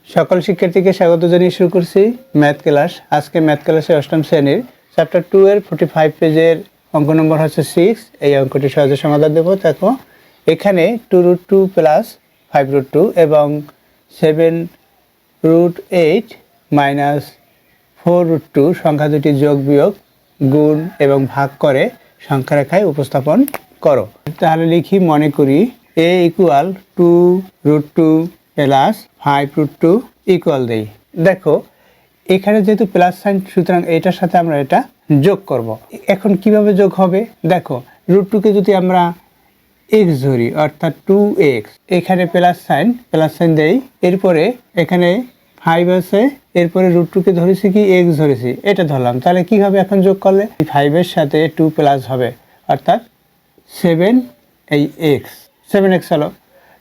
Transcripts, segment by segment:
সকল শিক্ষার্থীকে স্বাগত জানিয়ে শুরু করছি ম্যাথ ক্লাস। আজকে ম্যাথ ক্লাসে অষ্টম শ্রেণীর চ্যাপ্টার 2 এর 45 পেজের অঙ্ক নম্বর হচ্ছে 6। এই অঙ্কটি সহজে সমাধান দেব। দেখো এখানে 2√2 প্লাস 5√2 এবং 7√8 মাইনাস 4√2 সংখ্যা দুটি যোগ বিয়োগ গুণ এবং ভাগ করে সংখ্যা রেখায় উপস্থাপন করো। তাহলে লিখি, মনে করি a ইকুয়াল 2√2 প্লাস 5√2 ইকুয়াল দেই। দেখো এখানে যেহেতু প্লাস সাইন, সুতরাং এটার সাথে আমরা এটা যোগ করব। এখন কিভাবে যোগ হবে দেখো, √2 কে যদি আমরা x ধরি অর্থাৎ 2x, এখানে প্লাস সাইন দেই, এরপরে এখানে 5 আছে, এরপরে √2 কে ধরেছি কি x ধরেছি, এটা ধরলাম। তাহলে কি হবে এখন যোগ করলে 5 এর সাথে 2 প্লাস হবে অর্থাৎ 7x হলো।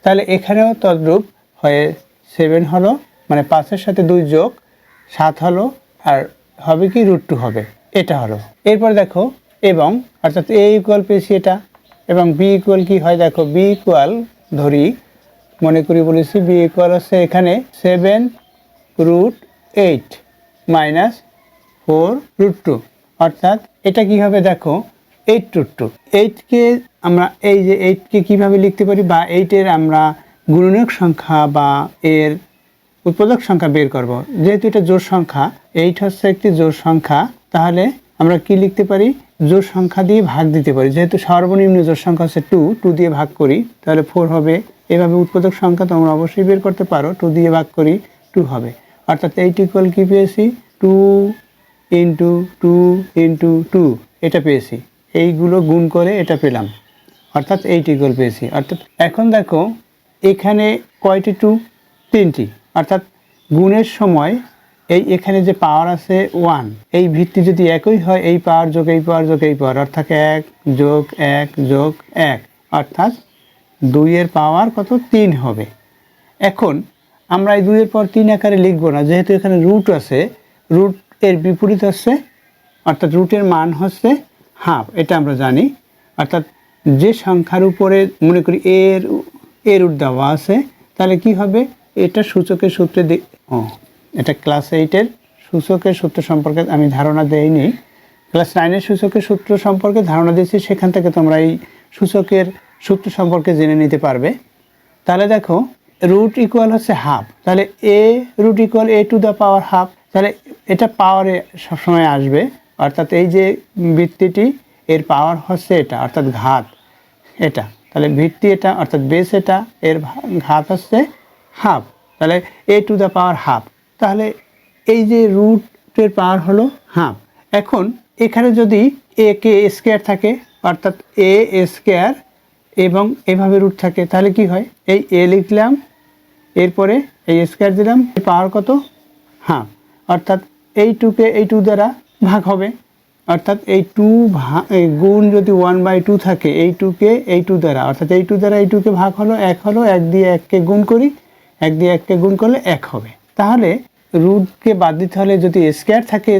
তাহলে এখানেও তদ্রূপ হয়ে 7 হলো, মানে 5-এর সাথে 2 যোগ 7 হলো, আর হবে কি √2 হবে, এটা হলো। এরপর দেখো এবং অর্থাৎ a ইকুয়াল পেয়েছি এটা, এবং b ইকুয়াল কি হয় দেখো, b ইকুয়াল ধরি, মনে করি বলেছি b ইকুয়াল হচ্ছে এখানে 7√8 মাইনাস 4√2 অর্থাৎ এটা কি হবে দেখো 8√2। 8কে আমরা এই যে 8কে কিভাবে লিখতে পারি, বা 8-এর আমরা গুণনীয়ক সংখ্যা বা এর উৎপাদক সংখ্যা বের করব। যেহেতু এটা জোড় সংখ্যা, 8 হচ্ছে একটি জোড় সংখ্যা, তাহলে আমরা কি লিখতে পারি, জোড় সংখ্যা দিয়ে ভাগ দিতে পারি। যেহেতু সর্বনিম্ন জোড় সংখ্যা হচ্ছে 2 দিয়ে ভাগ করি তাহলে 4 হবে। এভাবে উৎপাদক সংখ্যা তোমরা অবশ্যই বের করতে পারো, 2 দিয়ে ভাগ করি 2 হবে। অর্থাৎ 8 ইকুয়াল কি পেয়েছি, 2 × 2 × 2 এটা পেয়েছি। এইগুলো গুণ করে এটা পেলাম, অর্থাৎ 8 ইকুয়াল পেয়েছি। অর্থাৎ এখন দেখো এখানে কয়টি 2, 3টি, অর্থাৎ গুণের সময় এখানে যে পাওয়ার আছে 1, এই ভিত্তি যদি একই হয়, এই পাওয়ার যোগ এই পাওয়ার যোগ এই পাওয়ার, অর্থাৎ 1 যোগ 1 যোগ 1, অর্থাৎ 2 এর পাওয়ার কত, 3 হবে। এখন আমরা এই 2 এর পর 3 আকারে লিখবো না, যেহেতু এখানে রুট আছে, রুট এর বিপরীত হচ্ছে, অর্থাৎ রুটের মান হচ্ছে হাফ, এটা আমরা জানি। অর্থাৎ যে সংখ্যার উপরে মনে করি এর রুট দেওয়া আছে, তাহলে কি হবে, এটা সূচকের সূত্রে এটা ক্লাস 8-এর সূচকের সূত্র সম্পর্কে আমি ধারণা দেইনি, ক্লাস 9-এর সূচকের সূত্র সম্পর্কে ধারণা দিয়েছি, সেখান থেকে তোমরা এই সূচকের সূত্র সম্পর্কে জেনে নিতে পারবে। তাহলে দেখো রুট ইকুয়াল হচ্ছে হাফ, তাহলে a রুট ইকুয়াল a², তাহলে এটা পাওয়ারে সবসময় আসবে, অর্থাৎ এই যে ভিত্তিটি এর পাওয়ার হচ্ছে এটা, অর্থাৎ ঘাত এটা, তাহলে ভিত্তি এটা অর্থাৎ বেস এটা, এর ঘাত হচ্ছে হাফ, তাহলে a², তাহলে এই যে রুটের পাওয়ার হলো হাফ। এখন এখানে যদি a কে স্কোয়ার থাকে, অর্থাৎ a² এবং এভাবে রুট থাকে, তাহলে কি হয়, এই a লিখলাম, এরপরে এই স্কোয়ার দিলাম, পাওয়ার কত, হাফ, অর্থাৎ এই 2কে এই 2 দ্বারা ভাগ হবে, অর্থাৎ এই 2 গুণ যদি 1/2 থাকে, এই 2কে এই 2 দ্বারা, অর্থাৎ এই 2 দ্বারা এই 2কে ভাগ হলো 1 হলো, 1 দিয়ে 1কে গুণ করি, 1 দিয়ে 1কে গুণ করলে 1 হবে। তাহলে রুটকে বাদ দিতে হলে যদি স্কোয়ার থাকে,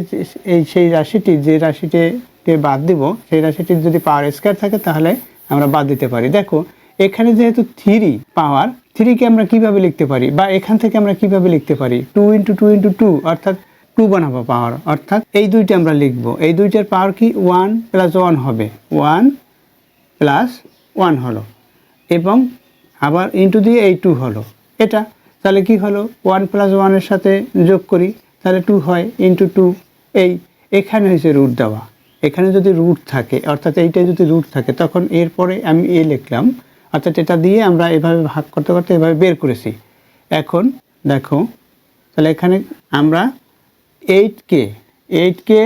সেই রাশিটি, যে রাশিটিকে বাদ দিব, সেই রাশিটির যদি পাওয়ার স্কোয়ার থাকে তাহলে আমরা বাদ দিতে পারি। দেখো এখানে যেহেতু 3 পাওয়ার, 3কে আমরা কিভাবে লিখতে পারি, বা এখান থেকে আমরা কিভাবে লিখতে পারি, 2 × 2 × 2, অর্থাৎ 2 বানাবো পাওয়ার, অর্থাৎ এই দুইটা আমরা লিখবো, এই দুইটার পাওয়ার কি 1 + 1 হবে, 1 + 1 হলো, এবং আবার ইন্টু দিয়ে এই 2 হলো এটা, তাহলে কি হলো 1 + 1 এর সাথে যোগ করি, তাহলে 2 হয়, ইন্টু 2, এখানে হয়েছে রুট দেওয়া, এখানে যদি রুট থাকে, অর্থাৎ এইটা যদি রুট থাকে, তখন এরপরে আমি লিখলাম, অর্থাৎ এটা দিয়ে আমরা এভাবে ভাগ করতে করতে এভাবে বের করেছি। এখন দেখো তাহলে এখানে আমরা 8কে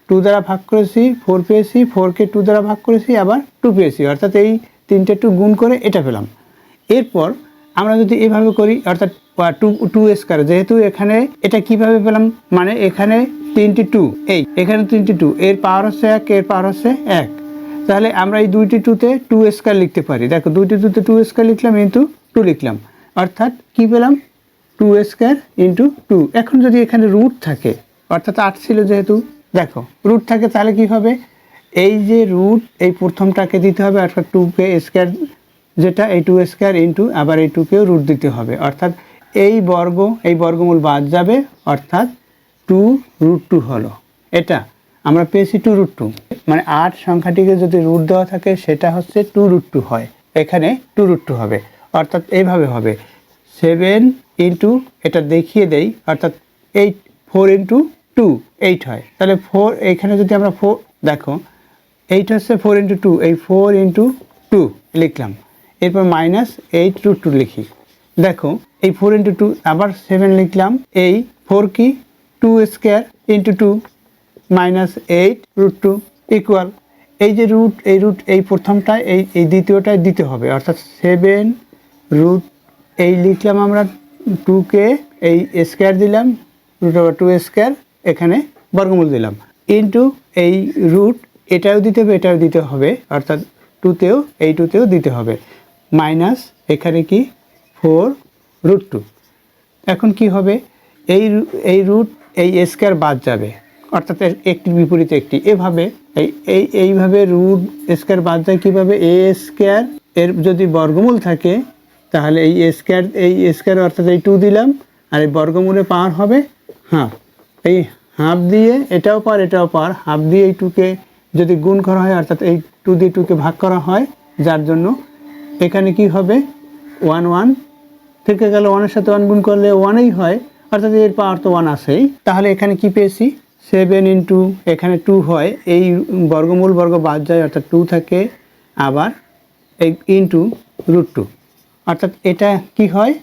2 দ্বারা ভাগ করেছি, 4 পেয়েছি, 4কে 2 দ্বারা ভাগ করেছি, আবার 2 পেয়েছি, অর্থাৎ এই 3টে 2 গুণ করে এটা পেলাম। এরপর আমরা যদি এভাবে করি, অর্থাৎ 2² যেহেতু এখানে এটা কিভাবে পেলাম, মানে এখানে 3টি 2, এখানে 3টি 2, এর পাওয়ার হচ্ছে 1, এর পাওয়ার হচ্ছে 1, তাহলে আমরা এই 2টি 2-তে 2² লিখতে পারি। দেখো 2টি 2-তে 2² লিখলাম, ইন্টু 2 লিখলাম, অর্থাৎ কি পেলাম, 2² × 2। এখন যদি এখানে রুট থাকে, অর্থাৎ 8 ছিল যেহেতু, দেখো রুট থাকে, তাহলে কি হবে, এই যে রুট এই প্রথমটাকে দিতে হবে, অর্থাৎ 2কে স্কোয়ার যেটা, এই 2² ইন্টু আবার এই 2কেও রুট দিতে হবে, অর্থাৎ এই বর্গমূল বাদ যাবে, অর্থাৎ 2√2 হলো। এটা আমরা পেয়েছি 2√2, মানে 8 সংখ্যাটিকে যদি রুট দেওয়া থাকে সেটা হচ্ছে 2√2 হয়, এখানে 2√2 হবে, অর্থাৎ এইভাবে হবে 7 ইন্টু, এটা দেখিয়ে দেই, অর্থাৎ 4 ইন্টু 2 8 হয়। তাহলে 4, এখানে যদি আমরা 4 দেখো 8 হচ্ছে 4 ইন্টু 2, এই 4 ইন্টু 2 লিখলাম, এরপর মাইনাস 8√2 লিখি। দেখো এই 4 ইন্টু 2, আবার 7 লিখলাম, এই 4 কি 2 স্কোয়ার ইন্টু 2 মাইনাস 8√2 ইকুয়াল, এই যে রুট এই প্রথমটায় এই দ্বিতীয়টায় দিতে হবে, অর্থাৎ 7 রুট এই লিখলাম আমরা 2কে এই স্কোয়ার দিলাম, √2 স্কোয়ার, এখানে বর্গমূল দিলাম, ইন্টু এই রুট এটাও দিতে হবে, এটাও দিতে হবে, অর্থাৎ 2তেও দিতে হবে, মাইনাস এখানে কি 4√2। এখন কি হবে, এই রুট এই স্কোয়ার বাদ যাবে, অর্থাৎ একটির বিপরীতে একটি, এভাবে এইভাবে রুট স্কোয়ার বাদ যায় কীভাবে, এ স্কোয়ার এর যদি বর্গমূল থাকে তাহলে এই স্কোয়ার অর্থাৎ এই 2 দিলাম, আর এই বর্গমূলে পাওয়ার হবে হাফ, এই হাফ দিয়ে এটাও পাওয়ার হাফ দিয়ে এই 2কে যদি গুণ করা হয়, অর্থাৎ এই 2 দিয়ে 2কে ভাগ করা হয়, যার জন্য এখানে কি হবে 1 থেকে গেল, 1-এর সাথে 1 গুণ করলে 1ই হয়, অর্থাৎ এর পাওয়ার তো 1 আছেই। তাহলে এখানে কি পেয়েছি 7 ইন্টু এখানে 2 হয়, এই বর্গ বাদ যায়, অর্থাৎ 2 থাকে, আবার এই ইন্টু √2, অর্থাৎ এটা কি হয়,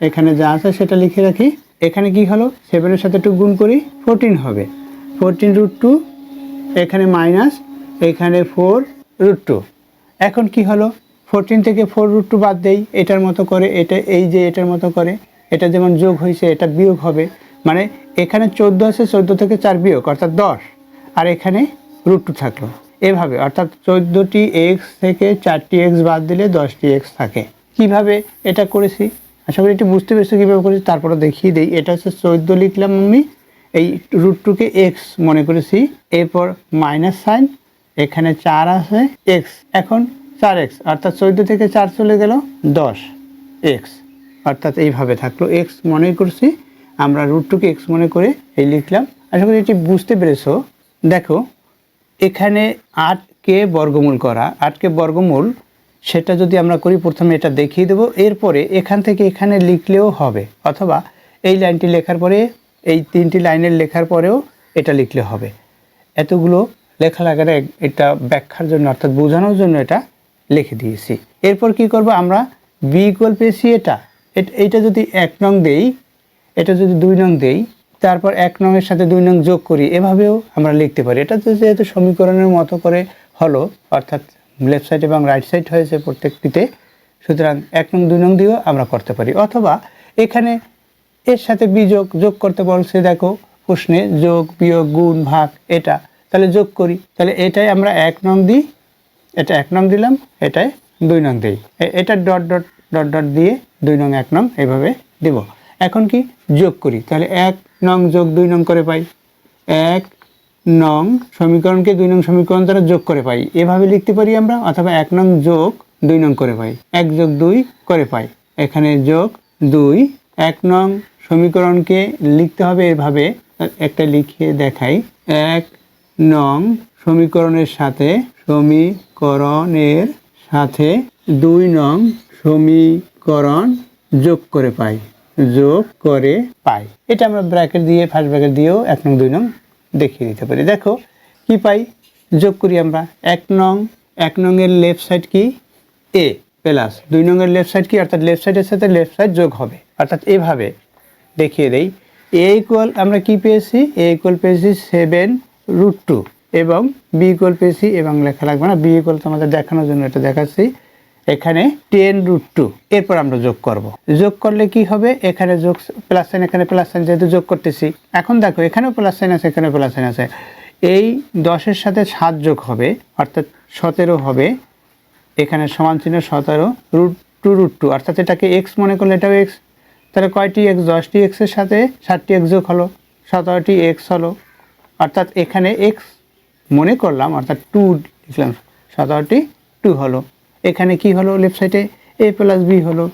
এখানে যা আছে সেটা লিখে রাখি, এখানে কি হলো 7-এর সাথে 2 গুণ করি 14 হবে, 14√2, এখানে মাইনাস, এখানে 4√2। এখন কি হলো 14 থেকে 4√2 বাদ দেই, এটার মতো করে, এটার মতো করে, এটা যেমন যোগ হয়েছে এটা বিয়োগ হবে, মানে এখানে 14 আছে, 14 থেকে 4 বিয়োগ অর্থাৎ 10, আর এখানে √2 থাকলো, এভাবে, অর্থাৎ 14টি এক্স থেকে 4টি এক্স বাদ দিলে 10টি এক্স থাকে। কিভাবে এটা করেছি আশা করি এটি বুঝতে পেরেছি কীভাবে করেছি, তারপরে দেখিয়ে দিই। এটা হচ্ছে 14 লিখলাম আমি, এই √2কে এক্স মনে করেছি, এরপর মাইনাস সাইন, এখানে 4 আছে এক্স, এখন 4x, অর্থাৎ 14 থেকে 4 চলে গেল 10x, অর্থাৎ এইভাবে থাকলো, এক্স মনে করছি আমরা, √2কে এক্স মনে করে এই লিখলাম। আশা করি এটি বুঝতে পেরেছো। দেখো এখানে 8কে বর্গমূল করা, 8কে বর্গমূল সেটা যদি আমরা করি, প্রথমে এটা দেখিয়ে দেবো, এরপরে এখান থেকে এখানে লিখলেও হবে, অথবা এই লাইনটি লেখার পরে এই 3টি লাইনের লেখার পরেও এটা লিখলে হবে। এতগুলো লেখা লাগার এটা ব্যাখ্যার জন্য, অর্থাৎ বোঝানোর জন্য এটা লিখে দিয়েছি। এরপর কি করব, আমরা বি ইকুয়াল পেয়েছি, এটা যদি 1 নং দেই, এটা যদি 2 নং দেই, তারপর 1 নংয়ের সাথে 2 নং যোগ করি, এভাবেও আমরা লিখতে পারি। এটা যেহেতু সমীকরণের মতো করে হলো, অর্থাৎ লেফট সাইড এবং রাইট সাইড হয়েছে প্রত্যেকটিতে, সুতরাং 1 নং 2 নং দিয়েও আমরা করতে পারি, অথবা এখানে এর সাথে যোগ করতে বলছে, দেখো প্রশ্নে যোগ বিয়োগ গুণ ভাগ, এটা তাহলে যোগ করি, তাহলে এটাই আমরা 1 নং দিই, এটা 1 নং দিলাম, এটাই 2 নং দিই, এটা ডট ডট ডট ডট দিয়ে 2 নং 1 নং এইভাবে দেব। এখন কি যোগ করি, তাহলে 1 নং যোগ 2 নং করে পাই, 1 নং সমীকরণকে 2 নং সমীকরণ দ্বারা যোগ করে পাই, এভাবে লিখতে পারি আমরা, অথবা 1 নং যোগ 2 নং করে পাই, 1 যোগ 2 করে পাই, এখানে যোগ 2, 1 নং সমীকরণকে লিখতে হবে এভাবে, একটা লিখে দেখাই, 1 নং সমীকরণের সাথে 2 নং সমীকরণ যোগ করে পাই, এটা আমরা ব্র্যাকেট দিয়ে, ফার্স্ট ব্র্যাকেট দিয়েও 1 নং 2 নং দেখিয়ে দিতে পারি। দেখো কি পাই, যোগ করি আমরা, 1 নং এর লেফট সাইড কি এ প্লাস 2 নং এর লেফট সাইড কি, অর্থাৎ লেফট সাইডের সাথে লেফট সাইড যোগ হবে, অর্থাৎ এভাবে দেখিয়ে দেই। এ ইকুয়াল আমরা কি পেয়েছি, এ ইকুয়াল পেয়েছি 7√2, এবং বি ইকুয়াল পেয়েছি, এবং লেখা লাগবে না, বি ইকুয়াল তোমাদের দেখানোর জন্য এটা দেখাচ্ছি, এখানে 10√2। এরপর আমরা যোগ করব, যোগ করলে কি হবে, এখানে যোগ প্লাস সাইন, এখানে প্লাস সাইন, যেহেতু যোগ করতেছি, এখন দেখো এখানেও প্লাস সাইন আছে, এখানে প্লাস সাইন আছে, এই 10-এর সাথে 7 যোগ হবে, অর্থাৎ 17 হবে, এখানে সমান চিহ্ন 17√2, অর্থাৎ এটাকে এক্স মনে করলে এটাও এক্স, তাহলে কয়টি এক্স, 10টি এক্সের সাথে 7টি এক্স যোগ হলো, 17টি এক্স হলো, অর্থাৎ এখানে এক্স মনে করলাম, অর্থাৎ 2 লিখলাম, 17টি 2 হলো, এখানে কি হলো, লেফট সাইডে এ প্লাস বি হলো,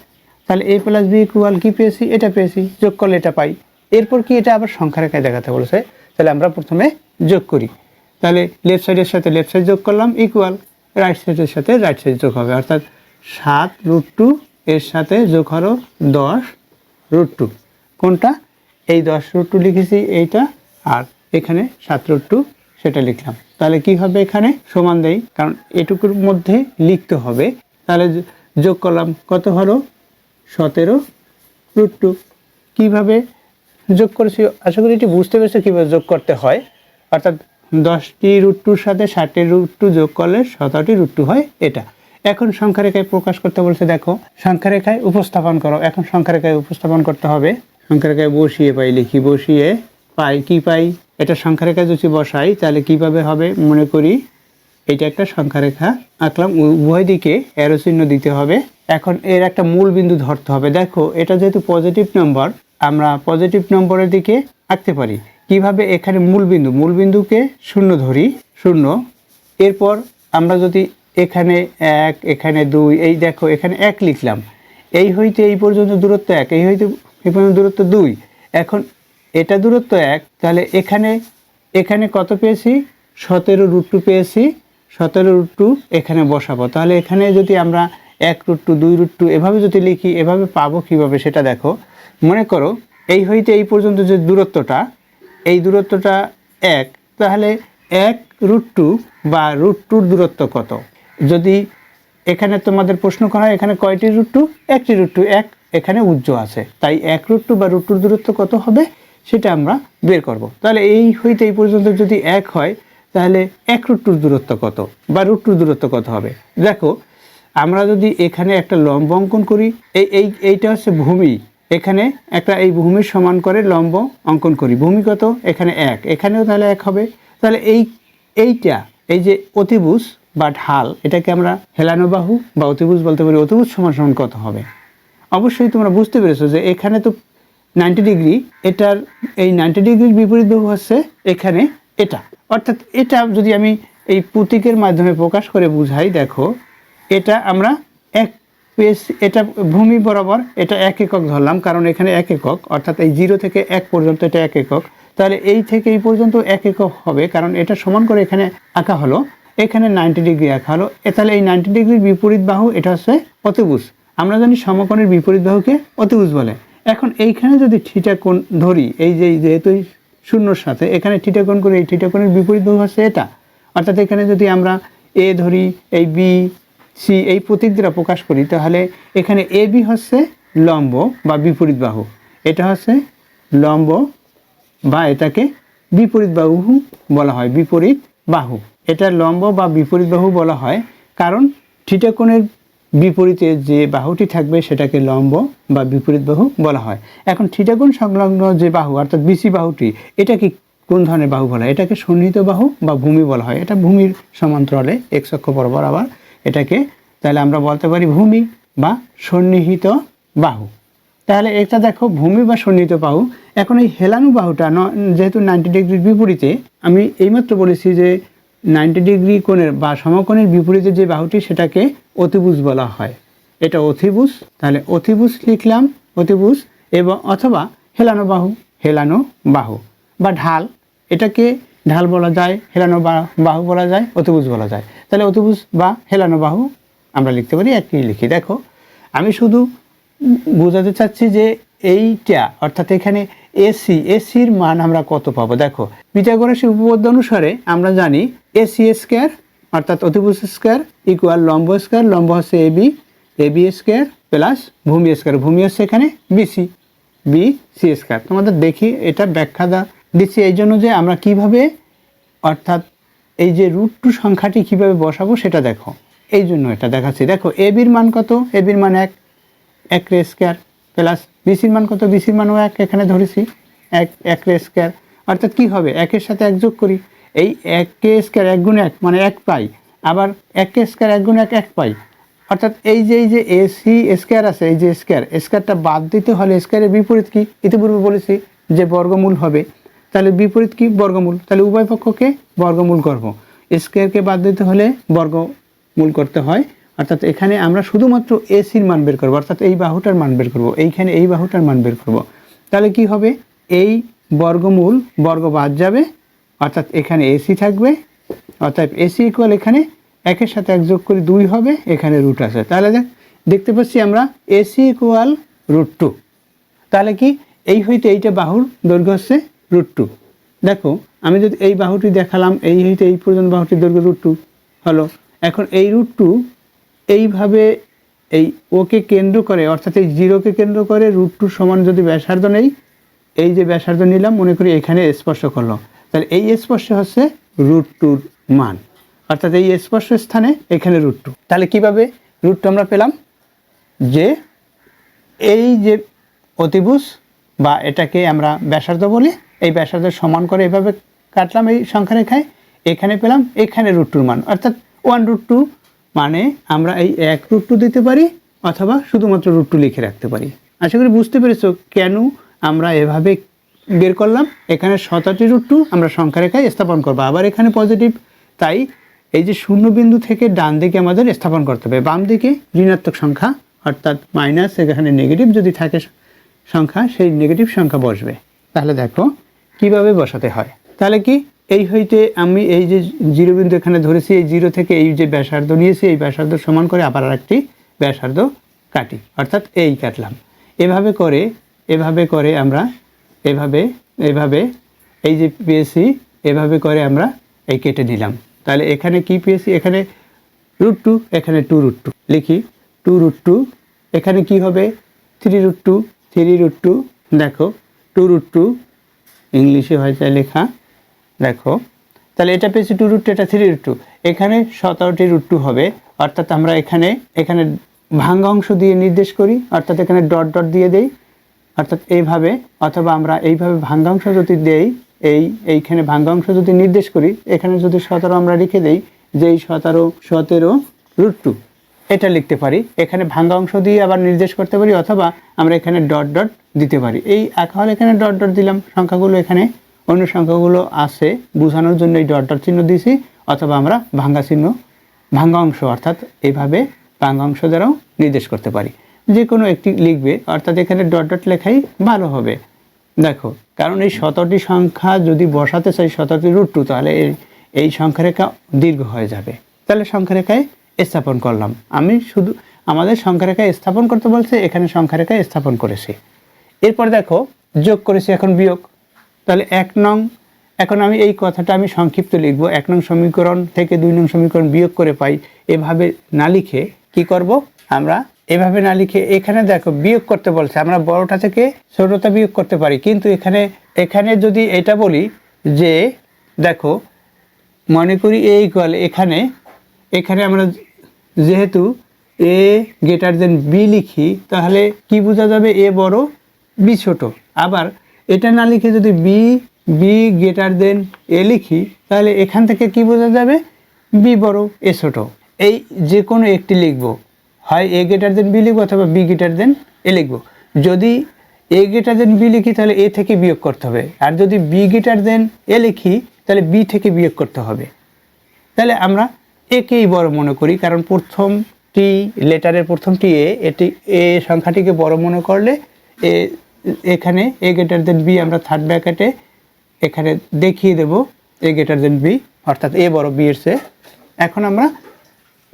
তাহলে a প্লাস বি ইকুয়াল কি পেয়েছি, এটা পেয়েছি, যোগ করলে এটা পাই। এরপর কি এটা আবার সংখ্যা রেখায় দেখাতে বলেছে, তাহলে আমরা প্রথমে যোগ করি। তাহলে লেফট সাইডের সাথে লেফট সাইড যোগ করলাম ইকুয়াল, রাইট সাইডের সাথে রাইট সাইড যোগ হবে, অর্থাৎ 7√2 এর সাথে যোগ হলো 10√2। কোনটা, এই 10√2 লিখেছি এইটা, আর এখানে 7√2 সেটা লিখলাম। তাহলে কি হবে, এখানে সমান দেই, কারণ এটুকুর মধ্যে লিখতে হবে। তাহলে যোগ করলাম, কত হলো 17√2। কীভাবে যোগ করেছি, আশা করি এটি বুঝতে পেরেছি কীভাবে যোগ করতে হয়। অর্থাৎ 10টি√2-র সাথে 7টি√2 যোগ করলে 17টি√2 হয় এটা। এখন সংখ্যা রেখায় প্রকাশ করতে বলছে, দেখো সংখ্যা রেখায় উপস্থাপন করো। এখন সংখ্যা রেখায় উপস্থাপন করতে হবে, সংখ্যা রেখায় বসিয়ে পাই লিখি, বসিয়ে পাই কি পাই, এটা সংখ্যা রেখায় যদি বসাই তাহলে কিভাবে হবে, মনে করি এটা একটা সংখ্যা রেখা আঁকলাম, উভয় দিকে অ্যারো চিহ্ন দিতে হবে। এখন এর একটা মূল বিন্দু ধরতে হবে। দেখো এটা যেহেতু পজিটিভ নম্বর, আমরা পজিটিভ নম্বরের দিকে আঁকতে পারি। কিভাবে, এখানে মূল বিন্দুকে 0 ধরি, 0। এরপর আমরা যদি এখানে 1, এখানে 2, এই দেখো এখানে 1 লিখলাম, এই হইতে এই পর্যন্ত দূরত্ব 1, এই হইতে এই পর্যন্ত দূরত্ব 2। এখন এটা দূরত্ব 1, তাহলে এখানে কত পেয়েছি, 17√2 পেয়েছি। 17√2 এখানে বসাবো। তাহলে এখানে যদি আমরা 1√2, 2√2 এভাবে যদি লিখি, এভাবে পাবো কিভাবে সেটা দেখো। মনে করো এই হইতে এই পর্যন্ত যে দূরত্বটা, এই দূরত্বটা 1, তাহলে 1√2 বা √2-র দূরত্ব কত। যদি এখানে তোমাদের প্রশ্ন করা হয় এখানে কয়টি √2, একটি √2, 1 এখানে উজ্জ্ব আছে, তাই 1√2 বা √2-র দূরত্ব কত হবে সেটা আমরা বের করব। তাহলে এই হইতে এই পর্যন্ত যদি 1 হয়, তাহলে 1√2-র দূরত্ব কত বা √2-র দূরত্ব কত হবে। দেখো আমরা যদি এখানে একটা লম্ব অঙ্কন করি, এইটা হচ্ছে ভূমি, এখানে একটা এই ভূমির সমান করে লম্ব অঙ্কন করি। ভূমি কত, এখানে 1, এখানেও তাহলে 1 হবে। তাহলে এইটা এই যে অতিভুজ বা ঢাল, এটাকে আমরা হেলানো বাহু বা অতিভুজ বলতে পারি। অতিভুজ সমান সমান কত হবে, অবশ্যই তোমরা বুঝতে পেরেছো যে এখানে তো 90 ডিগ্রি, এটার এই 90 ডিগ্রির বিপরীত বাহু হচ্ছে এখানে এটা। অর্থাৎ এটা যদি আমি এই প্রতীকের মাধ্যমে প্রকাশ করে বুঝাই, দেখো এটা আমরা 1 পেয়েছি, এটা ভূমি বরাবর এটা 1 একক ধরলাম, কারণ এখানে 1 একক, অর্থাৎ এই 0 থেকে 1 পর্যন্ত এটা 1 একক। তাহলে এই থেকে এই পর্যন্ত 1 একক হবে, কারণ এটা সমান করে এখানে আঁকা হলো, এখানে 90 ডিগ্রি আঁকা হলো। তাহলে এই 90 ডিগ্রির বিপরীত বাহু এটা হচ্ছে অতিভুজ। আমরা জানি সমকোণের বিপরীত বাহুকে অতিভুজ বলে। এখন এইখানে যদি থিটা কোণ ধরি, এই যে যেহেতু 0-র সাথে এখানে থিটা কোণ করি, এই থিটা কোণের বিপরীত বাহু হচ্ছে এটা। অর্থাৎ এখানে যদি আমরা এ ধরি, এই বি সি এই প্রতীক দ্বারা প্রকাশ করি, তাহলে এখানে এ বি হচ্ছে লম্ব বা বিপরীত বাহু, এটা হচ্ছে লম্ব বা এটাকে বিপরীত বাহু বলা হয়। বিপরীত বাহু, এটা লম্ব বা বিপরীত বাহু বলা হয়, কারণ থিটা কোণের বিপরীতে যে বাহুটি থাকবে সেটাকে লম্ব বা বিপরীত বাহু বলা হয়। এখন থিটা কোণ সংলগ্ন যে বাহু অর্থাৎ বিসি বাহুটি, এটাকে কোন ধরনের বাহু বলা হয়, এটাকে সন্নিহিত বাহু বা ভূমি বলা হয়। এটা ভূমির সমান্তরালে এক্স অক্ষ বরাবর আবার এটাকে, তাহলে আমরা বলতে পারি ভূমি বা সন্নিহিত বাহু। তাহলে এটা দেখো ভূমি বা সন্নিহিত বাহু। এখন এই হেলানো বাহুটা যেহেতু 90 ডিগ্রির বিপরীতে, আমি এইমাত্র বলেছি যে 90 ডিগ্রি কোণের বা সমকোণের বিপরীতে যে বাহুটি সেটাকে অতিভুজ বলা হয়। এটা অতিভুজ, তাহলে অতিভুজ লিখলাম, অতিভুজ, এবং অথবা হেলানো বাহু বা ঢাল, এটাকে ঢাল বলা যায়, হেলানো বাহু বলা যায়, অতিভুজ বলা যায়। তাহলে অতিভুজ বা হেলানো বাহু আমরা লিখতে পারি, একই লিখি। দেখো আমি শুধু বোঝাতে চাচ্ছি যে এইটা অর্থাৎ এখানে এসির মান আমরা কত পাবো। দেখো পিথাগোরাসের উপপাদ্য অনুসারে আমরা জানি এসি স্কয়ার অর্থাৎ অতিভুজ স্কয়ার ইকুয়াল লম্ব স্কয়ার, লম্ব হচ্ছে এবি স্কয়ার প্লাস ভূমি স্কয়ার, ভূমি হচ্ছে এখানে বিসি স্কয়ার। তোমাদের দেখি এটা ব্যাখ্যা দিচ্ছি এই জন্য যে আমরা কিভাবে অর্থাৎ এই যে √2 সংখ্যাটি কিভাবে বসাবো সেটা দেখো, এই জন্য এটা দেখাচ্ছি। দেখো এবির মান কত, এবির মান 1 স্কয়ার প্লাস বিসির মান কত, বিসির মানও 1 এখানে ধরেছি 1 স্কয়ার। অর্থাৎ কি হবে, 1-এর সাথে 1 যোগ করি, এই 1 স্কয়ার 1 গুণ 1 মানে 1 পাই, আবার 1 স্কয়ার 1 গুণ 1 পাই। অর্থাৎ এই যে এসি স্কয়ার আছে, এই যে স্কয়ারটা বাদ দিতে হলে স্কয়ারের বিপরীত কি, ইতিপূর্বে বলেছি যে বর্গমূল হবে। তাহলে বিপরীত কি, বর্গমূল। তাহলে উভয় পক্ষকে বর্গমূল করব, স্কয়ারকে বাদ দিতে হলে বর্গমূল করতে হয়, অর্থাৎ এখানে আমরা শুধুমাত্র এসির মান বের করবো, অর্থাৎ এই বাহুটার মান বের করবো, এইখানে এই বাহুটার মান বের করবো। তাহলে কি হবে, এই বর্গমূল বর্গ বাদ যাবে, অর্থাৎ এখানে এসি থাকবে, অর্থাৎ এসি ইকুয়াল এখানে একের সাথে এক যোগ করে 2 হবে, এখানে রুট আছে। তাহলে দেখতে পাচ্ছি আমরা এসি ইকুয়াল √2। তাহলে কি এই হইতে এইটা বাহুর দৈর্ঘ্য হচ্ছে √2। দেখো আমি যদি এই বাহুটি দেখালাম, এই হইতে এই পর্যন্ত বাহুটির দৈর্ঘ্য √2 হলো। এখন এই √2 এইভাবে এই ওকে কেন্দ্র করে, অর্থাৎ এই 0কে কেন্দ্র করে √2 সমান যদি ব্যাসার্ধ নেই, এই যে ব্যাসার্ধ নিলাম, মনে করি এখানে স্পর্শ করলো, তাহলে এই স্পর্শ হচ্ছে √2 মান, অর্থাৎ এই স্পর্শ স্থানে এখানে √2। তাহলে কিভাবে √2 আমরা পেলাম, যে এই যে অতিভুজ বা এটাকে আমরা ব্যাসার্ধ বলি, এই ব্যাসার্ধ সমান করে এভাবে কাটলাম এই সংখ্যা রেখায়, এখানে পেলাম এখানে √2 মান, অর্থাৎ 1√2 মানে আমরা এই 1√2 দিতে পারি অথবা শুধুমাত্র √2 লিখে রাখতে পারি। আশা করি বুঝতে পেরেছো কেন আমরা এভাবে বের করলাম। এখানে 17টি √2 আমরা সংখ্যা রেখায় স্থাপন করবো, আবার এখানে পজিটিভ, তাই এই যে শূন্য বিন্দু থেকে ডান দিকে আমাদের স্থাপন করতে হবে, বাম দিকে ঋণাত্মক সংখ্যা অর্থাৎ মাইনাস, এখানে নেগেটিভ যদি থাকে সংখ্যা, সেই নেগেটিভ সংখ্যা বসবে। তাহলে দেখো কিভাবে বসাতে হয়। তাহলে কি এই হইতে আমি এই যে 0 বিন্দু এখানে ধরেছি, এই 0 থেকে এই যে ব্যাসার্ধ নিয়েছি, এই ব্যাসার্ধ সমান করে আবার আরেকটি ব্যাসার্ধ কাটি, অর্থাৎ এই কাটলাম। এভাবে করে আমরা এভাবে এই যে পেয়েছি, এভাবে করে আমরা এই কেটে নিলাম। তাহলে এখানে কি পেয়েছি, এখানে √2, এখানে 2√2 লিখি, 2√2, এখানে কি হবে 3√2, দেখো 2√2 ইংলিশে হয়েছে লেখা, দেখো তাহলে এটা পেয়েছি 2√2, এটা 3√2, এখানে 17টি √2 হবে, অর্থাৎ আমরা এখানে ভাঙ্গা অংশ দিয়ে নির্দেশ করি, অর্থাৎ এখানে ডট ডট দিয়ে দেই, অর্থাৎ এইভাবে, অথবা আমরা এইভাবে ভাঙ্গা অংশ যদি দেই, এইখানে ভাঙ্গা অংশ যদি নির্দেশ করি, এখানে যদি 17 আমরা লিখে দেই, যে এই 17√2 এটা লিখতে পারি, এখানে ভাঙ্গা অংশ দিয়ে আবার নির্দেশ করতে পারি, অথবা আমরা এখানে ডট ডট দিতে পারি। এই আঁকা হলে এখানে ডট ডট দিলাম, সংখ্যাগুলো এখানে অন্য সংখ্যাগুলো আছে বোঝানোর জন্য এই ডট ডট চিহ্ন দিয়েছি, অথবা আমরা ভাঙ্গা অংশ অর্থাৎ এইভাবে ভাঙ্গা অংশ দ্বারাও নির্দেশ করতে পারি, যে কোনো একটি লিখবে, অর্থাৎ এখানে ডট ডট লেখাই ভালো হবে। দেখো কারণ এই 17টি সংখ্যা যদি বসাতে চাই 17টি √2, তাহলে এই সংখ্যা রেখা দীর্ঘ হয়ে যাবে। তাহলে সংখ্যা রেখায় স্থাপন করলাম, আমি শুধু আমাদের সংখ্যা রেখায় স্থাপন করতে বলছে, এখানে সংখ্যা রেখায় স্থাপন করেছি। এরপর দেখো যোগ করেছি, এখন বিয়োগ। তাহলে 1 নং, এখন আমি এই কথাটা আমি সংক্ষিপ্ত লিখব, 1 নং সমীকরণ থেকে 2 নং সমীকরণ বিয়োগ করে পাই, এভাবে না লিখে কি করব, আমরা এভাবে না লিখে এখানে দেখো বিয়োগ করতে বলছে, আমরা বড়টা থেকে ছোটটা বিয়োগ করতে পারি, কিন্তু এখানে যদি এটা বলি যে দেখো মনে করি এ ইকুয়াল, এখানে আমরা যেহেতু a > b লিখি, তাহলে কি বোঝা যাবে, a বড় b ছোট। আবার এটা না লিখে যদি b > a লিখি, তাহলে এখান থেকে কি বোঝা যাবে, b বড় a ছোট। এই যে কোনো একটি লিখব, হয় a > b লিখব অথবা b > a লিখব। যদি a > b লিখি তাহলে a থেকে বিয়োগ করতে হবে, আর যদি b > a লিখি তাহলে b থেকে বিয়োগ করতে হবে। তাহলে আমরা একেই বড় মনে করি, কারণ প্রথমটি লেটারের প্রথমটি এটি সংখ্যাটিকে বড় মনে করলে এখানে a > b আমরা থার্ড ব্র্যাকেটে এখানে দেখিয়ে দেব a > b, অর্থাৎ a বড় b এর চেয়ে। এখন আমরা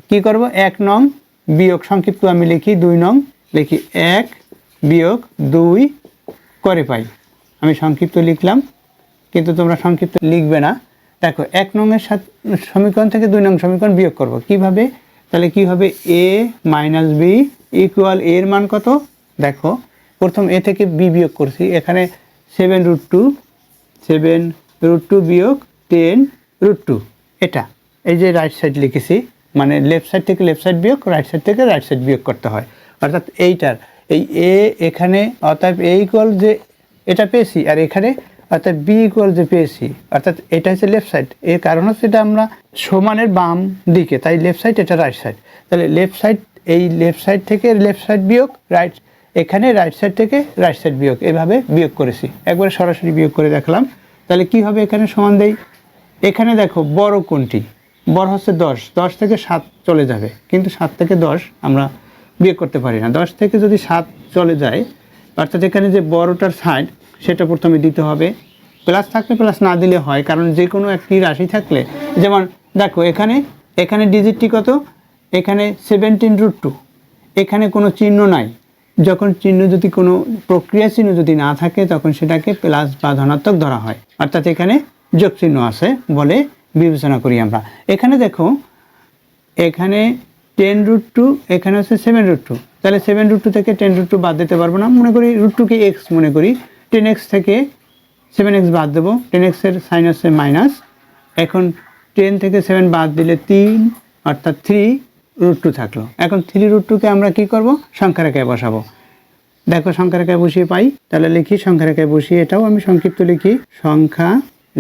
কি করব, 1 নং বিয়োগ, সংক্ষিপ্ত আমি লিখি 2 নং, লিখি 1 বিয়োগ 2 করে পাই। আমি সংক্ষিপ্ত লিখলাম, কিন্তু তোমরা সংক্ষিপ্ত লিখবে না। দেখো 1 নংয়ের সমীকরণ থেকে 2 নং সমীকরণ বিয়োগ করব কিভাবে, তাহলে কি হবে, a - b ইকুয়াল a এর মান কত, দেখো প্রথম a থেকে b বিয়োগ করছি, এখানে 7√2 বিয়োগ 10√2, এটা এই যে রাইট সাইড লিখেছি, মানে লেফট সাইড থেকে লেফট সাইড বিয়োগ, রাইট সাইড থেকে রাইট সাইড বিয়োগ করতে হয়, অর্থাৎ এইটার এই a এখানে, অর্থাৎ a ইকুয়াল যে এটা পেয়েছি, আর এখানে অর্থাৎ b ইকুয়াল যে পেয়েছি, অর্থাৎ এটা হচ্ছে লেফট সাইড, এর কারণ হচ্ছে এটা আমরা সমানের বাম দিকে, তাই লেফট সাইড, এটা রাইট সাইড। তাহলে লেফট সাইড, এই লেফট সাইড থেকে লেফট সাইড বিয়োগ, রাইট এখানে রাইট সাইড থেকে রাইট সাইড বিয়োগ, এভাবে বিয়োগ করেছি, একবারে সরাসরি বিয়োগ করে দেখালাম। তাহলে কি হবে, এখানে সমান দেই, এখানে দেখো বড় কোনটি, বড় হচ্ছে 10, 10 থেকে 7 চলে যাবে, কিন্তু 7 থেকে 10 আমরা বিয়োগ করতে পারি না। 10 থেকে যদি 7 চলে যায়, অর্থাৎ এখানে যে বড়টার সাইড সেটা প্রথমে দিতে হবে। প্লাস থাকলে প্লাস না দিলে হয়, কারণ যে কোনো একটি রাশি থাকলে, যেমন দেখো এখানে ডিজিটটি কত, এখানে 17√2, এখানে কোনো চিহ্ন নাই। যখন চিহ্ন যদি কোনো প্রক্রিয়া চিহ্ন যদি না থাকে তখন সেটাকে প্লাস বা ধনাত্মক ধরা হয়, অর্থাৎ এখানে যোগ চিহ্ন আছে বলে বিবেচনা করি আমরা। এখানে দেখো এখানে 10√2, এখানে হচ্ছে 7√2, তাহলে 7√2 থেকে 10√2 বাদ দিতে পারবো না। মনে করি √2 কে x মনে করি, 10x থেকে 7x বাদ দেবো, 10x এর সাইন হচ্ছে মাইনাস। এখন 10 থেকে 7 বাদ দিলে 3, অর্থাৎ 3√2 থাকলো। এখন 3√2কে আমরা কি করব, সংখ্যা রেখায় বসাবো। দেখো সংখ্যা রেখায় বসিয়ে পাই, তাহলে লিখি সংখ্যা রেখায় বসিয়ে, এটাও আমি সংক্ষিপ্ত লিখি, সংখ্যা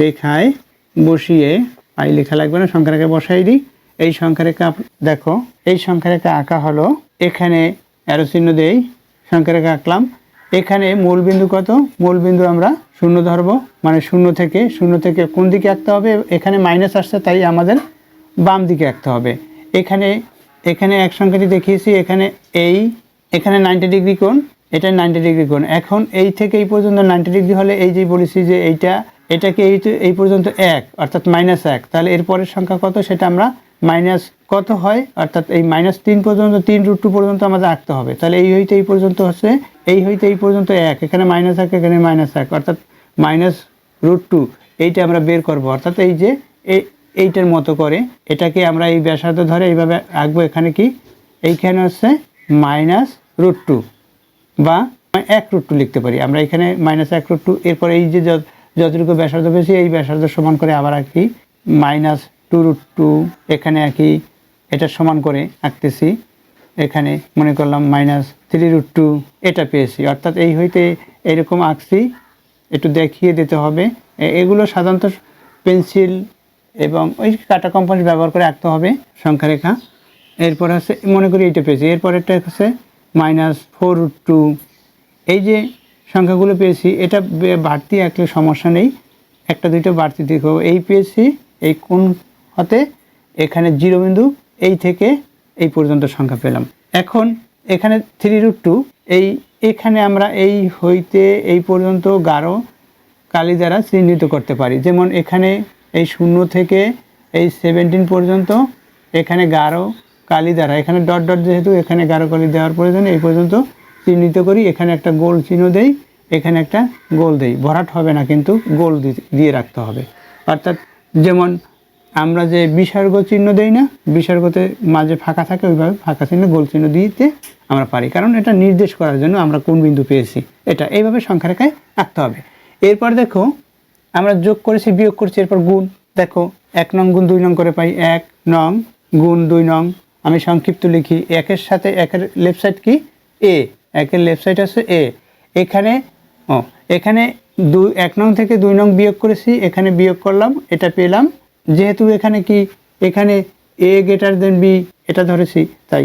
রেখায় বসিয়ে, পাই লেখা লাগবে না, সংখ্যা রেখায় বসাই দিই। এই সংখ্যা রেখা দেখো, এই সংখ্যা রেখা আঁকা হলো, এখানে অ্যারো চিহ্ন দেই, সংখ্যা রেখা আঁকলাম। এখানে মূল বিন্দু কত, মূল বিন্দু আমরা 0 ধরবো, মানে 0 থেকে কোন দিকে আঁকতে হবে, এখানে মাইনাস আসছে তাই আমাদের বাম দিকে আঁকতে হবে। এখানে এক সংখ্যাটি দেখিয়েছি, এখানে 90 ডিগ্রি কোণ, এটা 90 ডিগ্রি কোণ। এখন এই থেকে এই পর্যন্ত 90 ডিগ্রি হলে, এই যে বলেছি যে এটাকে এই পর্যন্ত 1, অর্থাৎ -1, তাহলে এর পরের সংখ্যা কত সেটা আমরা মাইনাস কত হয়, অর্থাৎ এই -3 পর্যন্ত, 3√2 পর্যন্ত আমাদের আঁকতে হবে। তাহলে এই হইতে এই পর্যন্ত হচ্ছে, এই হইতে এই পর্যন্ত 1, এখানে -1, এখানে -1, অর্থাৎ -√2, এইটা আমরা বের করব। অর্থাৎ এই যে এইটার মতো করে এটাকে আমরা এই ব্যাসার্ধ ধরে এইভাবে আঁকবো। এখানে কি, এইখানে হচ্ছে -√2 বা 1√2 লিখতে পারি আমরা, এখানে -1√2। এরপর এই যে যতটুকু ব্যাসার্ধ পেয়েছি এই ব্যাসার্ধ সমান করে আবার আঁকি -2√2, এখানে আঁকি, এটা সমান করে আঁকতেছি। এখানে মনে করলাম -3√2, এটা পেয়েছি। অর্থাৎ এই হইতে এরকম আঁকছি, একটু দেখিয়ে দিতে হবে। এগুলো সাধারণত পেন্সিল এবং ওই কাটা কম্পাস ব্যবহার করে আঁকতে হবে সংখ্যা রেখা। এরপর হচ্ছে মনে করি এইটা পেয়েছি, এরপরেরটা হচ্ছে -4√2। এই যে সংখ্যাগুলো পেয়েছি, এটা বাড়তি আঁকলে সমস্যা নেই, একটা দুইটা বাড়তি দিকে এই পেয়েছি। এই কোণ হতে এখানে 0 বিন্দু, এই থেকে এই পর্যন্ত সংখ্যা পেলাম। এখন এখানে 3√2, এখানে আমরা এই হইতে এই পর্যন্ত গাঢ় কালি দ্বারা চিহ্নিত করতে পারি। যেমন এখানে এই 0 থেকে এই 17 পর্যন্ত এখানে গাঢ় কালি দ্বারা, এখানে ডট ডট যেহেতু এখানে গাঢ় কালি দেওয়ার প্রয়োজন, এই পর্যন্ত চিহ্নিত করি। এখানে একটা গোল চিহ্ন দেই, এখানে একটা গোল দেই, ভরাট হবে না কিন্তু গোল দিয়ে রাখতে হবে। অর্থাৎ যেমন আমরা যে বিসর্গ চিহ্ন দেই না, বিসর্গতে মাঝে ফাঁকা থাকে, ওইভাবে ফাঁকা চিহ্ন গোল চিহ্ন দিতে আমরা পারি, কারণ এটা নির্দেশ করার জন্য আমরা কোন বিন্দু পেয়েছি। এটা এইভাবে সংখ্যা রেখায় আঁকতে হবে। এরপর দেখো আমরা যোগ করেছি, বিয়োগ করছি, এরপর গুণ। দেখো 1 নং গুণ 2 নং করে পাই, 1 নং গুণ 2 নং। আমি সংক্ষিপ্ত লিখি, 1-এর সাথে 1-এর লেফট সাইড কি, a, 1-এর লেফট সাইড আছে a। এখানে 1 নং থেকে 2 নং বিয়োগ করেছি, এখানে বিয়োগ করলাম, এটা পেলাম। যেহেতু এখানে কি, এখানে a > b এটা ধরেছি, তাই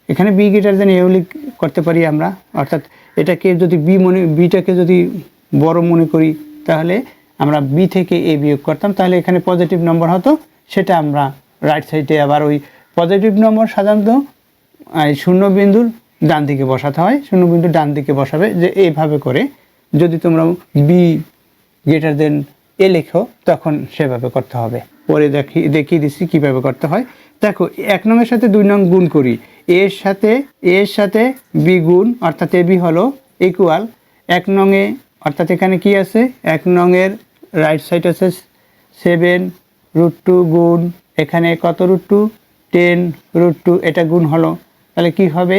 এখানে b > a করতে পারি আমরা। অর্থাৎ এটাকে যদি বিটাকে যদি বড় মনে করি, তাহলে আমরা b থেকে a বিয়োগ করতাম, তাহলে এখানে পজিটিভ নম্বর হতো। সেটা আমরা রাইট সাইডে, আবার ওই পজিটিভ নম্বর সাধারণত 0 বিন্দুর ডান দিকে বসাতে হয়, 0 বিন্দুর ডান দিকে বসাবে। যে এইভাবে করে যদি তোমরা b > a লেখো তখন সেভাবে করতে হবে। পরে দেখিয়ে দিচ্ছি কীভাবে করতে হয়। দেখো 1 নংয়ের সাথে 2 নং গুণ করি, এর সাথে b গুণ, অর্থাৎ ab হলো ইকুয়াল 1 নংয়ে, অর্থাৎ এখানে কি আছে, 1 নংয়ের রাইট সাইড আছে 7√2 গুণ, এখানে কত √2, 10√2, এটা গুণ হলো। তাহলে কি হবে,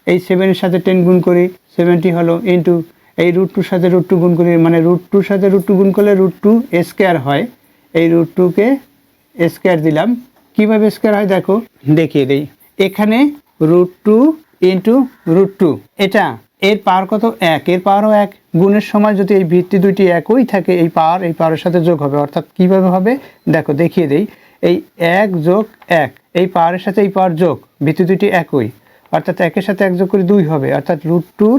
এই 7-এর সাথে 10 গুণ করি, 70 হলো, ইন্টু এই √2 সাথে √2 গুণ করি, মানে √2 সাথে √2 গুণ করলে √2 স্কোয়ার হয়। এই √2কে স্কোয়ার দিলাম। কীভাবে স্কোয়ার হয় দেখো, দেখিয়ে দিই। এখানে √2 ইন্টু √2, এটা এর পাওয়ার কত, 1, এর পাওয়ারও 1। গুণের সময় যদি এই ভিত্তি দুইটি একই থাকে, এই পাওয়ারের সাথে যোগ হবে। অর্থাৎ কিভাবে হবে দেখো, দেখিয়ে দেই। এই 1 যোগ 1, এই পাওয়ারের সাথে এই পাওয়ার যোগ, ভিত্তি দুইটি একই, অর্থাৎ 1-এর সাথে 1 যোগ করে 2 হবে, অর্থাৎ √2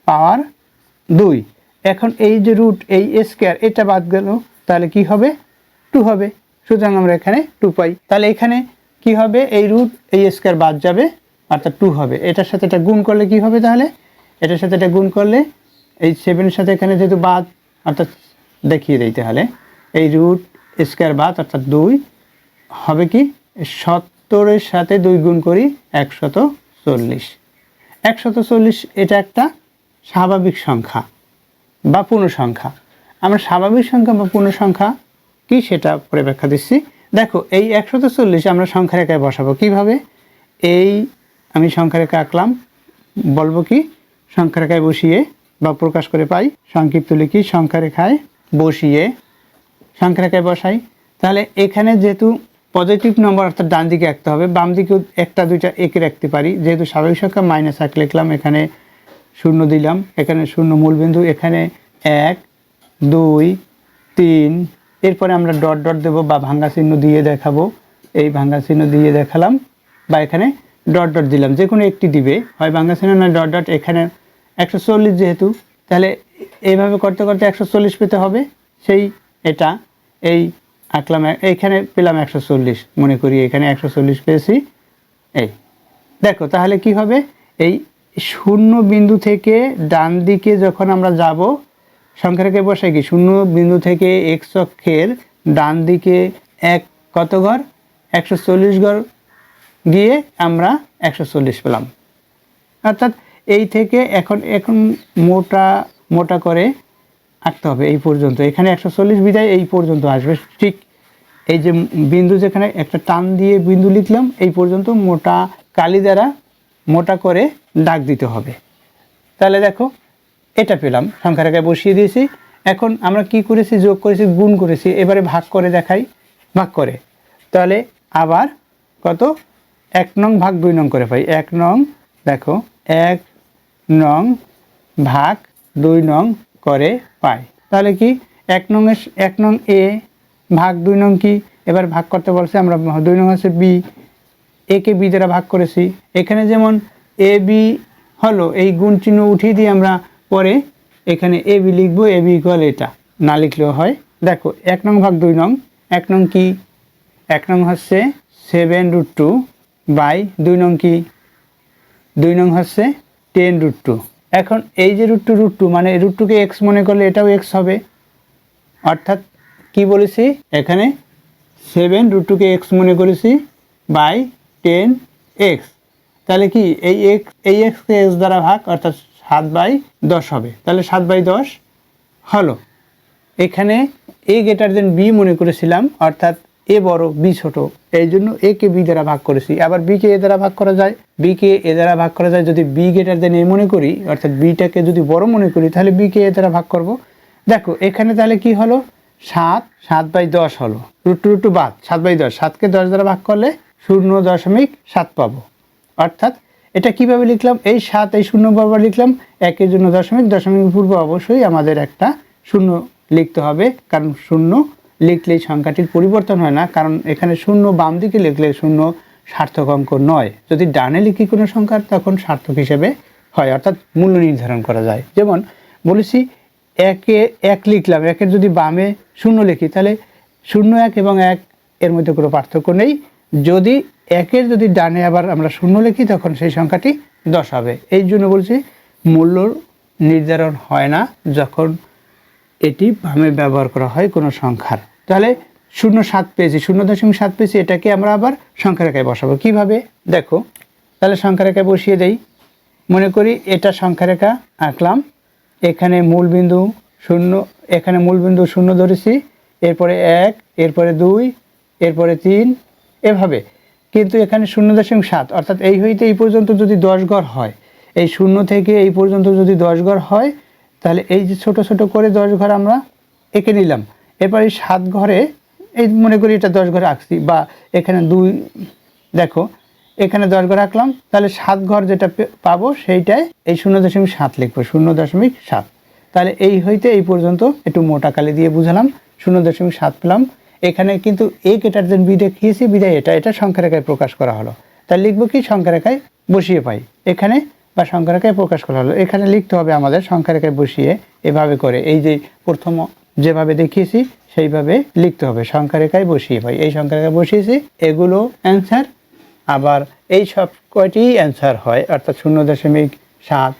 পাওয়ার 2। এখন এই যে রুট, এই স্কোয়ার, এটা বাদ গেল, তাহলে কি হবে, 2 হবে। সুতরাং আমরা এখানে 2 পাই। তাহলে এখানে কি হবে, এই রুট এই স্কয়ার বাদ যাবে অর্থাৎ 2 হবে। এটার সাথে এটা গুণ করলে কি হবে, তাহলে এটার সাথে এটা গুণ করলে এই 7-এর সাথে এখানে যেহেতু বাদ অর্থাৎ দেখিয়ে দিই, তাহলে এই রুট স্কয়ার বাদ অর্থাৎ 2 হবে কি 70-এর সাথে 2 গুণ করি 140। 140 এটা একটা স্বাভাবিক সংখ্যা বা পূর্ণ সংখ্যা। আমরা স্বাভাবিক সংখ্যা বা পূর্ণ সংখ্যা কি সেটা পরে ব্যাখ্যা দিচ্ছি। দেখো এই 140 আমরা সংখ্যা রেখায় বসাবো কিভাবে, এই আমি সংখ্যা রেখা আঁকলাম, বলবো কি সংখ্যা রেখায় বসিয়ে বা প্রকাশ করে পাই, সংক্ষিপ্ত লিখি সংখ্যা রেখায় বসিয়ে সংখ্যা রেখায় বসাই। তাহলে এখানে যেহেতু পজিটিভ নম্বর অর্থাৎ ডান দিকে রাখতে হবে, বাম দিকেও একটা দুইটা একে রাখতে পারি, যেহেতু স্বাভাবিক সংখ্যা -1 লিখলাম, এখানে 0 দিলাম, এখানে 0 মূলবিন্দু, এখানে 1 2 3, এরপরে আমরা ডট ডট দেবো বা ভাঙ্গা চিহ্ন দিয়ে দেখাবো, এই ভাঙ্গা চিহ্ন দিয়ে দেখালাম বা এখানে ডট ডট দিলাম, যে কোনো একটি দিবে, হয় ভাঙ্গা চিহ্ন না ডট ডট। এখানে 140 যেহেতু, তাহলে এইভাবে করতে করতে 140 পেতে হবে, সেই এটা এই আঁকলাম, এইখানে পেলাম 140, মনে করি এখানে 140 পেয়েছি। এই দেখো তাহলে কি হবে, এই 0 বিন্দু থেকে ডান দিকে যখন আমরা যাব, সংখ্যা রেখায় বসাই কি 0 বিন্দু থেকে x অক্ষের ডান দিকে কত ঘর 140 ঘর গিয়ে আমরা 140 পেলাম। অর্থাৎ এই থেকে এখন মোটা মোটা করে আঁকতে হবে এই পর্যন্ত, এখানে 140 বিদায় এই পর্যন্ত আসবে, ঠিক এই যে বিন্দু যেখানে একটা টান দিয়ে বিন্দু লিখলাম এই পর্যন্ত মোটা কালি দ্বারা মোটা করে দাগ দিতে হবে। তাহলে দেখো এটা পেলাম, সংখ্যা রেখায় বসিয়ে দিয়েছি। এখন আমরা কি করেছি, যোগ করেছি, গুণ করেছি, এবারে ভাগ করে দেখাই, ভাগ করে, তাহলে আবার কত 1 নং ভাগ 2 নং করে পাই। 1 নং দেখো 1 নং ভাগ 2 নং করে পাই। তাহলে কি 1 নং এ ভাগ 2 নং কি, এবার ভাগ করতে বলছে, আমরা 2 নং হচ্ছে বি, এ কে বি দ্বারা ভাগ করেছি। এখানে যেমন এ বি হলো, এই গুণ চিহ্ন উঠিয়ে দিয়ে আমরা পরে এখানে এ বি লিখবো, এ বি ইকুয়াল এটা না লিখলেও হয়। দেখো 1 নং ভাগ 2 নং, 1 নং কি 1 নং হচ্ছে 7√2 বাই 2 নং কি 2 নং হচ্ছে 10√2। এখন এই যে √2 মানে √2 কে x মনে করলে এটাও x হবে, অর্থাৎ কি বলেছি এখানে 7√2 কে x মনে করেছি বাই 10x। তাহলে কি এই x কে x দ্বারা ভাগ অর্থাৎ 7/10 হবে। তাহলে 7/10 হলো। এখানে a গ্রেটার দেন b মনে করেছিলাম, অর্থাৎ a বড় b ছোট, এই জন্য a কে b দ্বারা ভাগ করেছি। আবার b কে a দ্বারা ভাগ করা যায়, b কে a দ্বারা ভাগ করা যায় যদি b গ্রেটার দেন a মনে করি, অর্থাৎ bটাকে যদি বড় মনে করি তাহলে b কে a দ্বারা ভাগ করব। দেখো এখানে তাহলে কি হলো 7/10 হলো, √2 বাদ 7/10, 7কে 10 দ্বারা ভাগ করলে 0.7 পাবো। অর্থাৎ এটা কিভাবে লিখলাম, এই 7 এই 0 বরাবর লিখলাম, 1-এর জন্য দশমিক পূর্বে অবশ্যই আমাদের একটা 0 লিখতে হবে, কারণ 0 লিখলেই সংখ্যাটির পরিবর্তন হয় না, কারণ এখানে 0 বাম দিকে লিখলে 0 সার্থক অঙ্ক নয়, যদি ডানে লিখি কোনো সংখ্যা তখন সার্থক হিসেবে হয়, অর্থাৎ মূল্য নির্ধারণ করা যায়। যেমন বলেছি 1 লিখলাম, 1-এর যদি বামে 0 লিখি তাহলে 0 1 এবং 1 এর মধ্যে কোনো পার্থক্য নেই। যদি 1-এর যদি ডানে আবার আমরা 0 লিখি তখন সেই সংখ্যাটি 10 হবে। এই জন্য বলছি মূল্য নির্ধারণ হয় না যখন এটি বামে ব্যবহার করা হয় কোনো সংখ্যার। তাহলে 0.7 পেয়েছি, 0.7 পেয়েছি, এটাকে আমরা আবার সংখ্যা রেখায় বসাবো কিভাবে দেখো। তাহলে সংখ্যা রেখায় বসিয়ে দেই, মনে করি এটা সংখ্যা রেখা আঁকলাম, এখানে মূলবিন্দু 0, এখানে মূলবিন্দু 0 ধরেছি, এরপরে 1, এরপরে 2, এরপরে 3, এভাবে। কিন্তু এখানে 0.7 অর্থাৎ এই হইতে এই পর্যন্ত যদি 10 ঘর হয়, এই 0 থেকে এই পর্যন্ত যদি 10 ঘর হয়, তাহলে এই যে ছোট ছোট করে 10 ঘর আমরা এঁকে নিলাম। এরপর এই 7 ঘরে এই মনে করি এটা 10 ঘরে আঁকছি, বা এখানে 2 দেখো এখানে 10 ঘর আঁকলাম, তাহলে 7 ঘর যেটা পাবো সেইটাই এই 0.7 লিখবো, 0.7। তাহলে এই হইতে এই পর্যন্ত একটু মোটা কালি দিয়ে বুঝালাম, 0.7 পেলাম। এখানে কিন্তু a গ্রেটার দেন b দেখিয়েছি, বিদায় এটা সংখ্যা রেখায় প্রকাশ করা হলো। তাই লিখবো কি সংখ্যা রেখায় বসিয়ে পাই এখানে, বা সংখ্যা রেখায় প্রকাশ করা হলো, এখানে লিখতে হবে আমাদের সংখ্যা রেখায় বসিয়ে এভাবে করে। এই যে প্রথম যেভাবে দেখিয়েছি সেইভাবে লিখতে হবে, সংখ্যা রেখায় বসিয়ে ভাই এই সংখ্যা রেখায় বসিয়েছি, এগুলো অ্যান্সার। আবার এই সব কয়টি অ্যান্সার হয়, অর্থাৎ 0.7,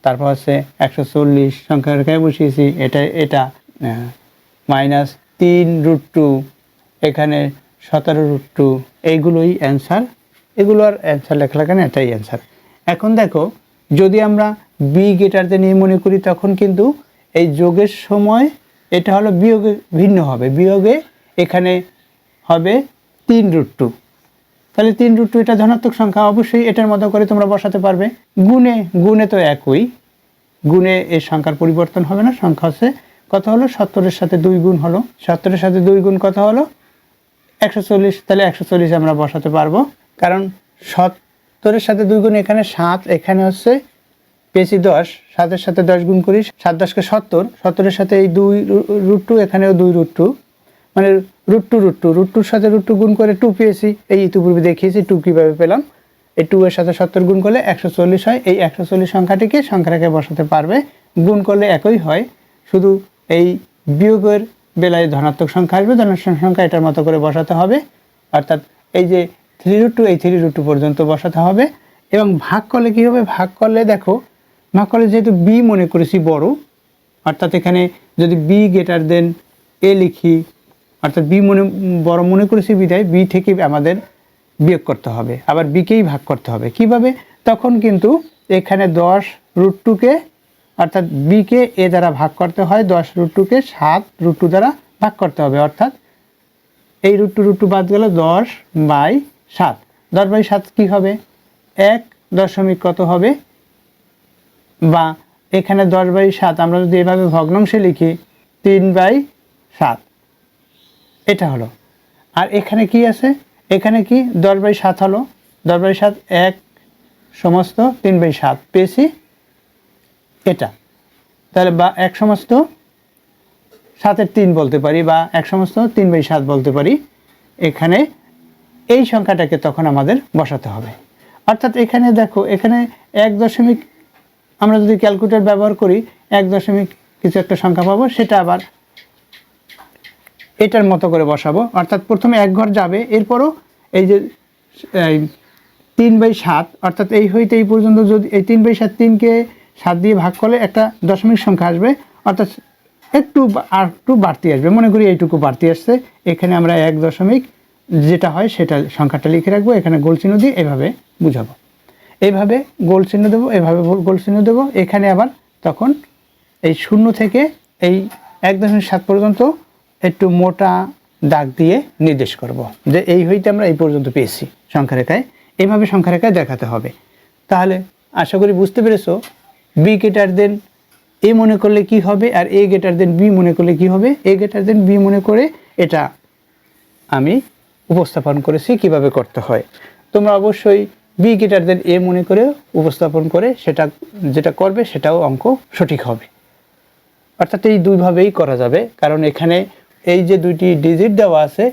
তারপর হচ্ছে 140 সংখ্যা রেখায় বসিয়েছি, এটা -3√2, এখানে 17√2, এইগুলোই অ্যান্সার। এগুলো আর অ্যান্সার লেখা লাগে না, এটাই অ্যান্সার। এখন দেখো, যদি আমরা বি গ্রেটার দেন এ মনে করি, তখন কিন্তু এই যোগের সময় এটা হলো বিয়োগে ভিন্ন হবে, বিয়োগে এখানে হবে 3√2। তাহলে 3√2 এটা ধনাত্মক সংখ্যা, অবশ্যই এটার মতো করে তোমরা বসাতে পারবে। গুণে তো একই, গুণে এর সংখ্যার পরিবর্তন হবে না। সংখ্যা হচ্ছে কত হলো, 70-এর সাথে 2 গুণ হলো, 70-এর সাথে 2 গুণ কত হলো, 140। তাহলে 140 আমরা বসাতে পারবো, কারণ 70-এর সাথে 2 গুণ এখানে 7, এখানে হচ্ছে পেয়েছি 10, 7-এর সাথে 10 গুণ করি, 7 10 70, 70-এর সাথে এই 2√2, এখানেও 2√2, মানে √2 সাথে √2 গুণ করে 2 পেয়েছি। এই ইতিপূর্বে দেখিয়েছি 2 কীভাবে পেলাম। এই 2 এর সাথে 70 গুণ করলে 140 হয়। এই 140 সংখ্যাটিকে সংখ্যা রেখায় বসাতে পারবে, গুণ করলে একই হয়, শুধু এই বিয়োগের বেলায় ধনাত্মক সংখ্যা আসবে, ধনাত্মক সংখ্যা এটার মতো করে বসাতে হবে। অর্থাৎ এই যে 3√2, এই 3√2 পর্যন্ত বসাতে হবে। এবং ভাগ করলে কী হবে, ভাগ করলে দেখো, ভাগ করলে যেহেতু বি মনে করেছি বড়, অর্থাৎ এখানে যদি বি গ্রেটার দেন এ লিখি, অর্থাৎ বড় মনে করেছি বিধায় বি থেকে আমাদের বিয়োগ করতে হবে, আবার বিকেই ভাগ করতে হবে। কিভাবে, তখন কিন্তু এখানে 10√2কে, অর্থাৎ বিকে এ দ্বারা ভাগ করতে হয়, 10√2কে 7√2 দ্বারা ভাগ করতে হবে, অর্থাৎ এই √2 বাদ গেল, 10/7। 10/7 কী হবে, 1 কত হবে, বা এখানে 10/7 আমরা যদি এভাবে ভগ্নাংশে লিখি, 3/7, এটা হলো। আর এখানে কি আছে, এখানে কি 10/7 হলো, 10/7 1 সমস্ত 3/7 পেয়েছি এটা। তাহলে বা 1 সমস্ত 7-এর 3 বলতে পারি, বা 1 সমস্ত 3/7 বলতে পারি। এখানে এই সংখ্যাটাকে তখন আমাদের বসাতে হবে। অর্থাৎ এখানে দেখো, এখানে 1 আমরা যদি ক্যালকুলেটর ব্যবহার করি, 1 কিছু একটা সংখ্যা পাবো, সেটা আবার এটার মতো করে বসাবো। অর্থাৎ প্রথমে 1 ঘর যাবে, এরপরও এই যে 3/7, অর্থাৎ এই হইতে এই পর্যন্ত যদি এই 3/7, 3কে 7 দিয়ে ভাগ করলে একটা দশমিক সংখ্যা আসবে, অর্থাৎ একটু বাড়তি আসবে, মনে করি এইটুকু বাড়তি আসছে। এখানে আমরা 1 যেটা হয় সেটা সংখ্যাটা লিখে রাখবো, এখানে গোল চিহ্ন দিয়ে এভাবে বুঝাবো, এইভাবে গোল চিহ্ন দেবো, এভাবে গোল চিহ্ন দেবো। এখানে আবার তখন এই 0 থেকে এই 1.7 পর্যন্ত একটু মোটা দাগ দিয়ে নির্দেশ করব, যে এই হইতে আমরা এই পর্যন্ত পেয়েছি সংখ্যা রেখায়। এইভাবে সংখ্যা রেখায় দেখাতে হবে। তাহলে আশা করি বুঝতে পেরেছো, বি গ্রেটার দেন এ মনে করলে কি হবে, আর এ গ্রেটার দেন বি মনে করলে কি হবে। এ গ্রেটার দেন বি মনে করে এটা আমি উপস্থাপন করেছি কিভাবে করতে হয়। তোমরা অবশ্যই বি গ্রেটার দেন এ মনে করে উপস্থাপন করে সেটা যেটা করবে সেটাও অঙ্ক সঠিক হবে। অর্থাৎ এই দুইভাবেই করা যাবে, কারণ এখানে এই যে 2টি ডিজিট দেওয়া আছে,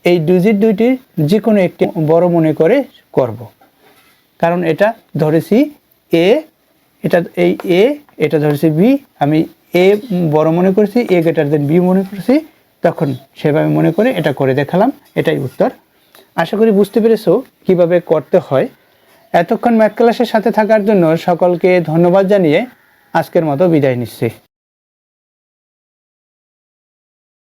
এই ডিজিট 2টি যে কোনো একটি বড় মনে করে করব, কারণ এটা ধরেছি এ, এটা এই এ, এটা ধরেছি বি, আমি এ বড় মনে করেছি, এ গ্রেটার দেন বি মনে করেছি, তখন সেভাবে মনে করে এটা করে দেখালাম। এটাই উত্তর। আশা করি বুঝতে পেরেছো কিভাবে করতে হয়। এতক্ষণ ম্যাথ ক্লাসের সাথে থাকার জন্য সকলকে ধন্যবাদ জানিয়ে আজকের মতো বিদায় নিচ্ছি।